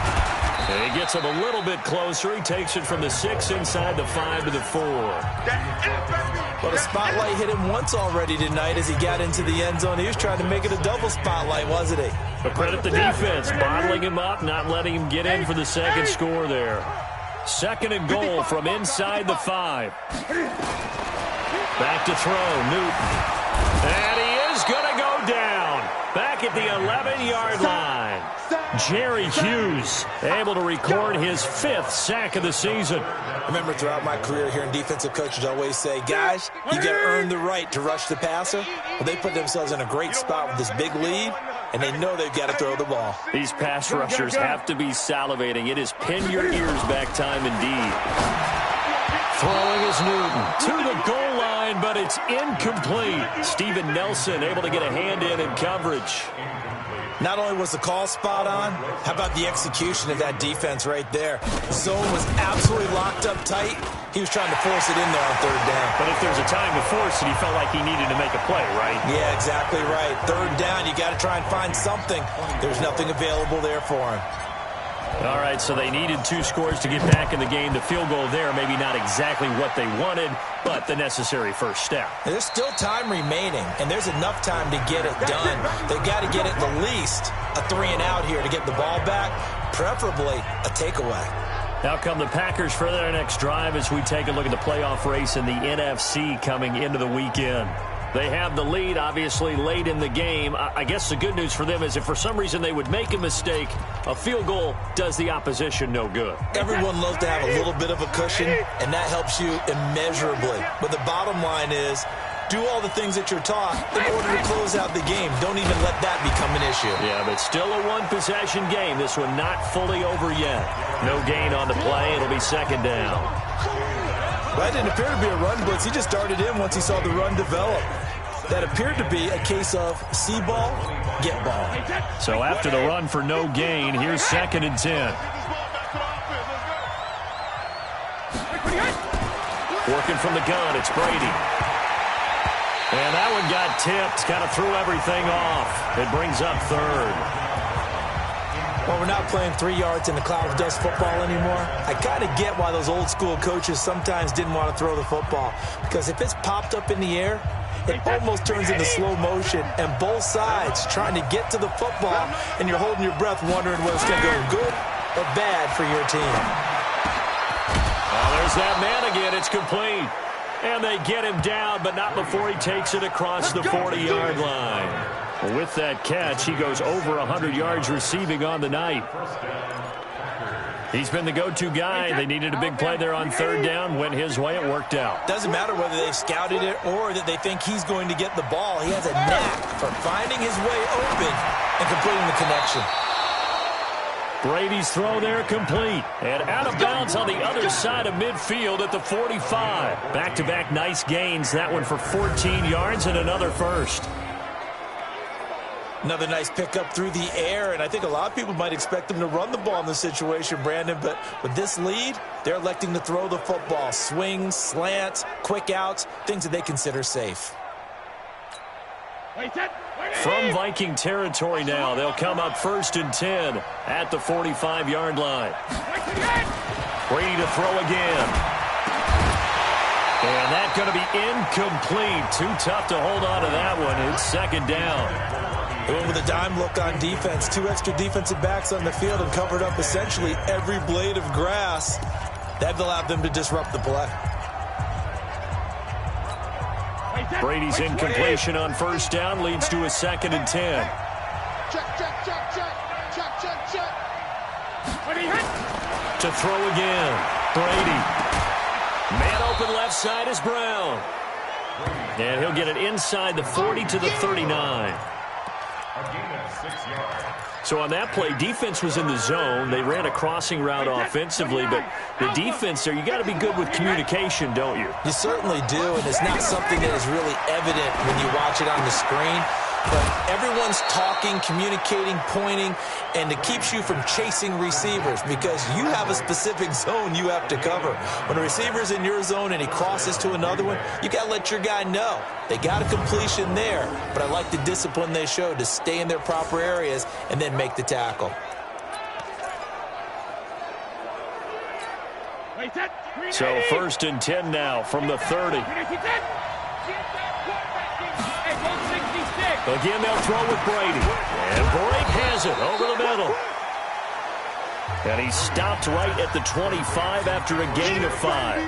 And he gets him a little bit closer. He takes it from the 6 inside the 5 to the 4. Well, the spotlight hit him once already tonight as he got into the end zone. He was trying to make it a double spotlight, wasn't he? But credit the defense, bottling him up, not letting him get in for the second score there. 2nd and goal from inside the 5. Back to throw, Newton. And he is going to go down. Back at the 11-yard line. Jerry Hughes able to record his 5th sack of the season. I remember throughout my career hearing defensive coaches always say, guys, you got to earn the right to rush the passer. Well, they put themselves in a great spot with this big lead, and they know they've got to throw the ball. These pass rushers have to be salivating. It is pin your ears back time indeed. Throwing is Newton to the goal line, but it's incomplete. Steven Nelson able to get a hand in coverage. Not only was the call spot on, how about the execution of that defense right there? Zone was absolutely locked up tight. He was trying to force it in there on 3rd down. But if there's a time to force it, he felt like he needed to make a play, right? Yeah, exactly right. 3rd down, you got to try and find something. There's nothing available there for him. All right, so they needed 2 scores to get back in the game. The field goal there, maybe not exactly what they wanted, but the necessary first step. There's still time remaining, and there's enough time to get it done. They've got to get it at least a 3-and-out here to get the ball back, preferably a takeaway. Now come the Packers for their next drive as we take a look at the playoff race in the NFC coming into the weekend. They have the lead, obviously, late in the game. I guess the good news for them is if for some reason they would make a mistake, a field goal does the opposition no good. Everyone loves to have a little bit of a cushion, and that helps you immeasurably. But the bottom line is, do all the things that you're taught in order to close out the game. Don't even let that become an issue. Yeah, but still a one-possession game. This one not fully over yet. No gain on the play. It'll be 2nd down. That didn't appear to be a run blitz. He just started in once he saw the run develop. That appeared to be a case of see ball, get ball. So after the run for no gain, here's 2nd and 10. Working from the gun, it's Brady. And that one got tipped, kind of threw everything off. It brings up 3rd. Well, we're not playing 3 yards in the cloud of dust football anymore. I kind of get why those old school coaches sometimes didn't want to throw the football. Because if it's popped up in the air, it almost turns into slow motion. And both sides trying to get to the football, and you're holding your breath wondering whether it's going to go good or bad for your team. Well, there's that man again. It's complete. And they get him down, but not before he takes it across the 40-yard line. With that catch, he goes over 100 yards receiving on the night. He's been the go-to guy. They needed a big play there on 3rd down. Went his way. It worked out. Doesn't matter whether they've scouted it or that they think he's going to get the ball. He has a knack for finding his way open and completing the connection. Brady's throw there complete. And out of bounds on the other side of midfield at the 45. Back-to-back nice gains. That one for 14 yards and another first. Another nice pickup through the air, and I think a lot of people might expect them to run the ball in this situation, Brandon, but with this lead, they're electing to throw the football. Swings, slants, quick outs, things that they consider safe. From Viking territory now, they'll come up 1st and 10 at the 45-yard line. Brady to throw again. And that's going to be incomplete. Too tough to hold on to that one. It's 2nd down. They went with a dime look on defense. 2 extra defensive backs on the field and covered up essentially every blade of grass. That allowed them to disrupt the play. Brady's incompletion on 1st down leads to a 2nd and 10. Check. To throw again. Brady. Man open left side is Brown. And he'll get it inside the 40 to the 39. So on that play, defense was in the zone. They ran a crossing route offensively, but the defense there, you got to be good with communication, don't you? You certainly do, and it's not something that is really evident when you watch it on the screen. But everyone's talking, communicating, pointing, and it keeps you from chasing receivers because you have a specific zone you have to cover. When a receiver's in your zone and he crosses to another one, you got to let your guy know. They got a completion there, but I like the discipline they showed to stay in their proper areas and then make the tackle. So 1st and 10 now from the 30. Again, they'll throw with Brady. And Brady has it over the middle. And he stopped right at the 25 after a gain of 5.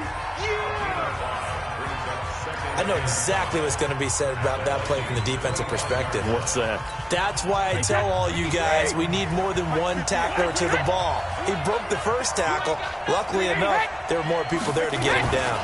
I know exactly what's going to be said about that play from the defensive perspective. What's that? That's why I tell all you guys we need more than one tackler to the ball. He broke the first tackle. Luckily enough, there were more people there to get him down.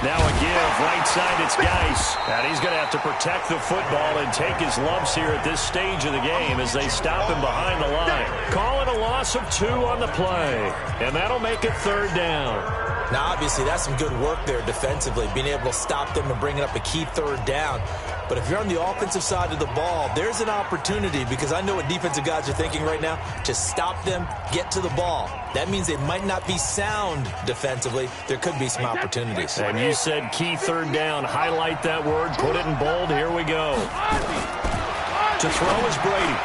Now a give, right side, it's Geis. And he's going to have to protect the football and take his lumps here at this stage of the game as they stop him behind the line. Calling a loss of 2 on the play. And that'll make it 3rd down. Now, obviously, that's some good work there defensively, being able to stop them and bringing up a key 3rd down. But if you're on the offensive side of the ball, there's an opportunity, because I know what defensive guys are thinking right now, to stop them, get to the ball. That means they might not be sound defensively. There could be some opportunities. And you said key 3rd down. Highlight that word. Put it in bold. Here we go. To throw is Brady.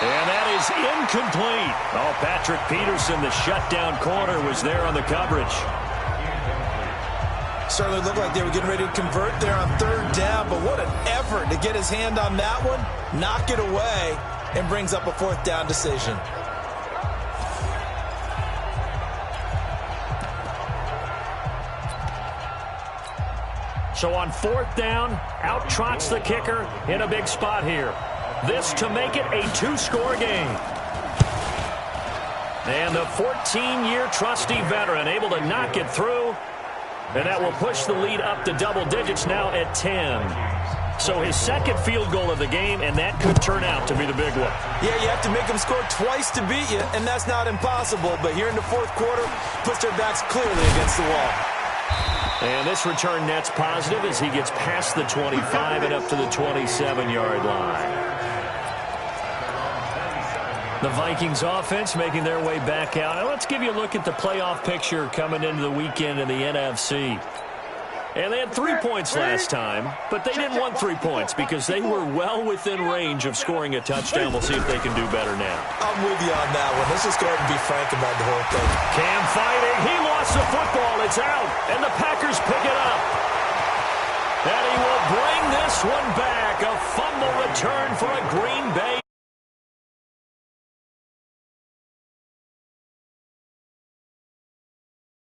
And that is incomplete. Oh, Patrick Peterson, the shutdown corner, was there on the coverage. Certainly looked like they were getting ready to convert there on 3rd down, but what an effort to get his hand on that one, knock it away, and brings up a 4th down decision. So on 4th down, out trots the kicker in a big spot here. This to make it a 2-score game. And the 14-year trusty veteran able to knock it through. And that will push the lead up to double digits now at 10. So his 2nd field goal of the game, and that could turn out to be the big one. Yeah, you have to make them score twice to beat you, and that's not impossible. But here in the 4th quarter, puts their backs clearly against the wall. And this return net's positive as he gets past the 25 and up to the 27-yard line. The Vikings offense making their way back out. Now let's give you a look at the playoff picture coming into the weekend in the NFC. And they had 3 points last time, but they didn't want 3 points because they were well within range of scoring a touchdown. We'll see if they can do better now. I'm with you on that one. Let's just go ahead and be frank about the whole thing. Cam fighting. He lost the football. It's out, and the Packers pick it up. And he will bring this one back. A fumble return for a Green Bay